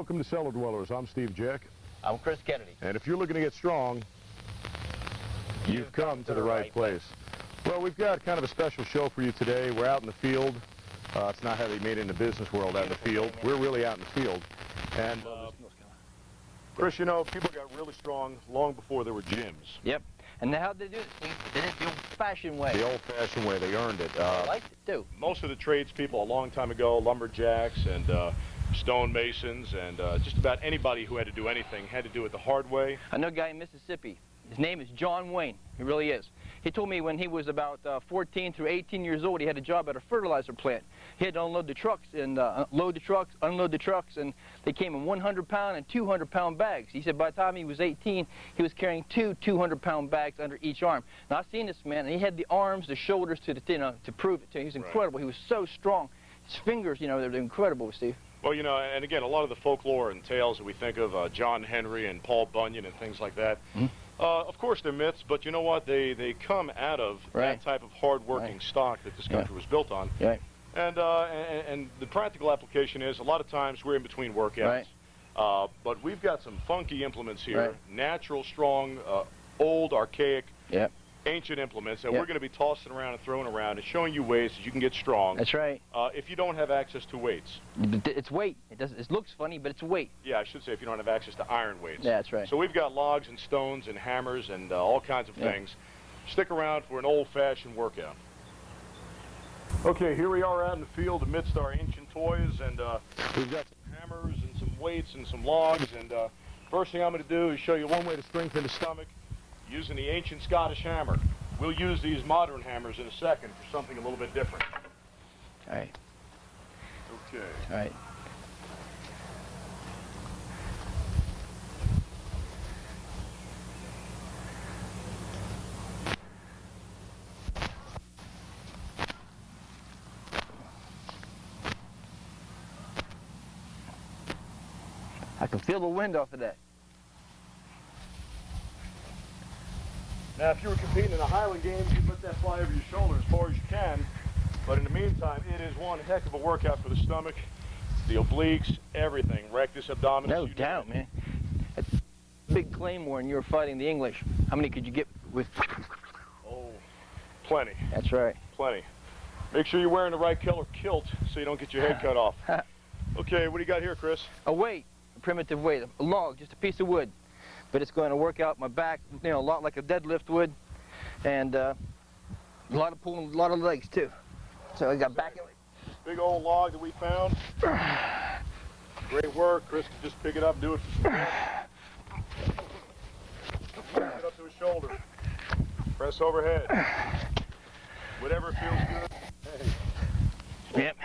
Welcome to Cellar Dwellers. I'm Steve Jack. I'm Chris Kennedy. And if you're looking to get strong, you've come to the right place. Well, we've got kind of a special show for you today. We're out in the field. It's not how they made it in the business world out in the field. We're really out in the field. And Chris, you know, people got really strong long before there were gyms. Yep. And how did they do it, Steve? They did it the old-fashioned way. The old-fashioned way. They earned it. I liked it, too. Most of the tradespeople a long time ago, lumberjacks and stonemasons, and just about anybody who had to do anything had to do it the hard way. I know a guy in Mississippi. His name is John Wayne. He really is. He told me when he was about 14 through 18 years old, he had a job at a fertilizer plant. He had to unload the trucks and load the trucks, unload the trucks, and they came in 100-pound and 200-pound bags. He said by the time he was 18, he was carrying two 200-pound bags under each arm. Now, I've seen this man, and he had the arms, the shoulders to prove it to him. He was incredible. Right. He was so strong. His fingers, you know, they're incredible, Steve. Well, you know, and again, a lot of the folklore and tales that we think of, John Henry and Paul Bunyan and things like that, of course they're myths, but you know what? They come out of that type of hard-working stock that this country was built on. Right. And the practical application is a lot of times we're in between workouts. Right. But we've got some funky implements here, natural, strong, old, archaic, ancient implements that we're going to be tossing around and throwing around and showing you ways that you can get strong. That's right. If you don't have access to weights. It's weight. It looks funny, but it's weight. Yeah, I should say if you don't have access to iron weights. Yeah, that's right. So we've got logs and stones and hammers and all kinds of things. Stick around for an old-fashioned workout. Okay, here we are out in the field amidst our ancient toys, and we've got some hammers and some weights and some logs, and first thing I'm going to do is show you one way to strengthen the stomach using the ancient Scottish hammer. We'll use these modern hammers in a second for something a little bit different. All right. Okay. All right. I can feel the wind off of that. Now, if you were competing in the Highland Games, you'd let that fly over your shoulder as far as you can. But in the meantime, it is one heck of a workout for the stomach, the obliques, everything. Rectus abdominis. No doubt, man. That's a big claymore, and you were fighting the English. How many could you get with? Oh, plenty. That's right. Plenty. Make sure you're wearing the right color kilt so you don't get your head cut off. Okay, what do you got here, Chris? A weight, a primitive weight, a log, just a piece of wood. But it's going to work out my back, you know, a lot like a deadlift would, and a lot of pulling, a lot of legs too. So I got back. Big old log that we found. Great work. Chris can just pick it up and do it for some Bring it up to his shoulder. Press overhead. Whatever feels good. Hey. Yep.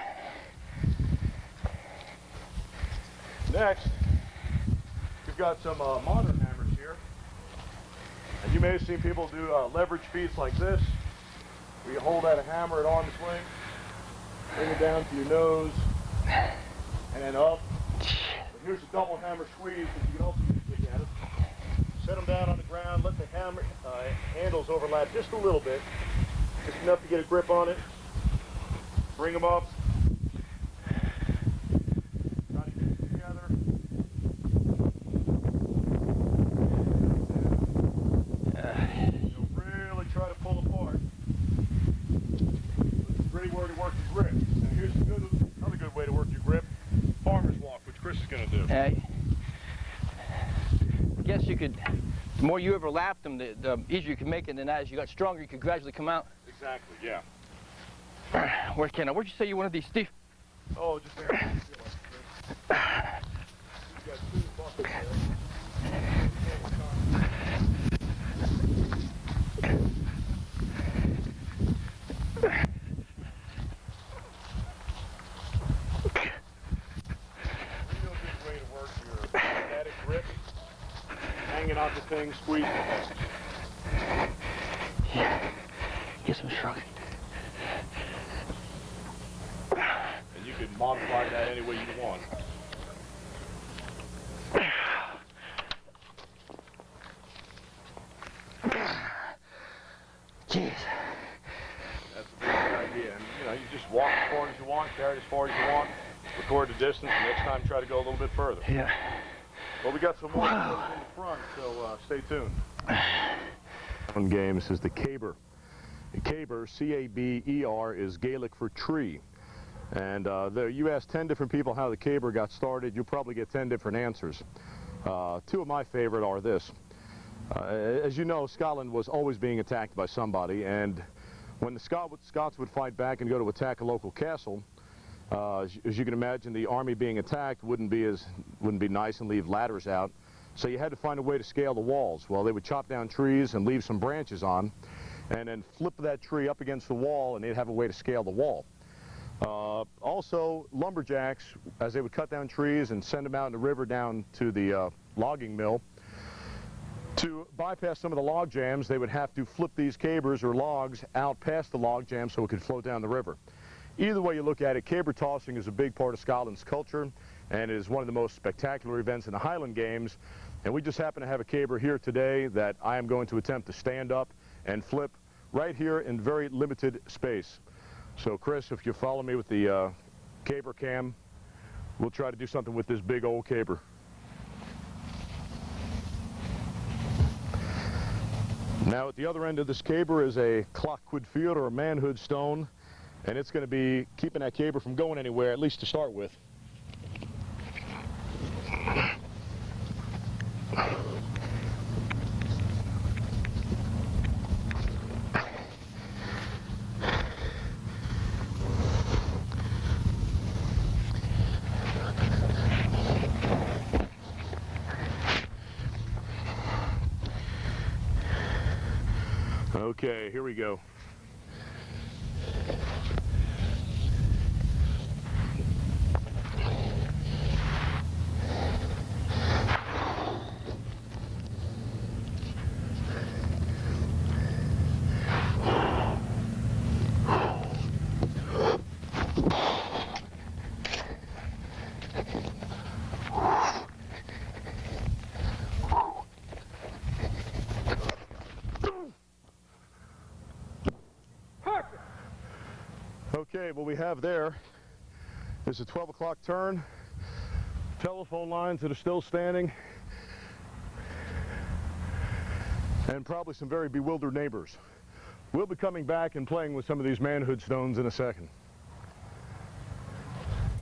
Next, we've got some modern hammers here. And you may have seen people do leverage feats like this, where you hold out a hammer at arm's length, bring it down to your nose, and then up. But here's a double hammer squeeze that you can also use to kick at it. Set them down on the ground, let the hammer handles overlap just a little bit, just enough to get a grip on it. Bring them up. I guess you could, the more you overlapped them, the easier you could make it, and as you got stronger, you could gradually come out. Exactly, yeah. Where'd you say you wanted these, Steve? Oh, just there. You've got 2 buckets there. Hanging off the thing, squeezing it. Yeah, get some shrug. And you can modify that any way you want. Jeez. That's a very good idea. And you know, you just walk as far as you want, carry it as far as you want. record the distance, and next time try to go a little bit further. Yeah. Well, we got some more in the front, so stay tuned. One game is the caber. The caber, C-A-B-E-R, is Gaelic for tree. And you ask 10 different people how the caber got started, you'll probably get 10 different answers. Two of my favorite are this. As you know, Scotland was always being attacked by somebody, and when the Scots would fight back and go to attack a local castle, as you can imagine, the army being attacked wouldn't be nice and leave ladders out. So you had to find a way to scale the walls. Well, they would chop down trees and leave some branches on, and then flip that tree up against the wall, and they'd have a way to scale the wall. Also, lumberjacks, as they would cut down trees and send them out in the river down to the logging mill, to bypass some of the log jams, they would have to flip these cabers or logs out past the log jam so it could float down the river. Either way you look at it, caber tossing is a big part of Scotland's culture, and it is one of the most spectacular events in the Highland Games. And we just happen to have a caber here today that I am going to attempt to stand up and flip right here in very limited space. So Chris, if you follow me with the caber cam, we'll try to do something with this big old caber. Now at the other end of this caber is a clockwood field, or a manhood stone, and it's going to be keeping that caber from going anywhere, at least to start with. Okay, here we go. Okay, what we have there is a 12 o'clock turn, telephone lines that are still standing, and probably some very bewildered neighbors. We'll be coming back and playing with some of these manhood stones in a second.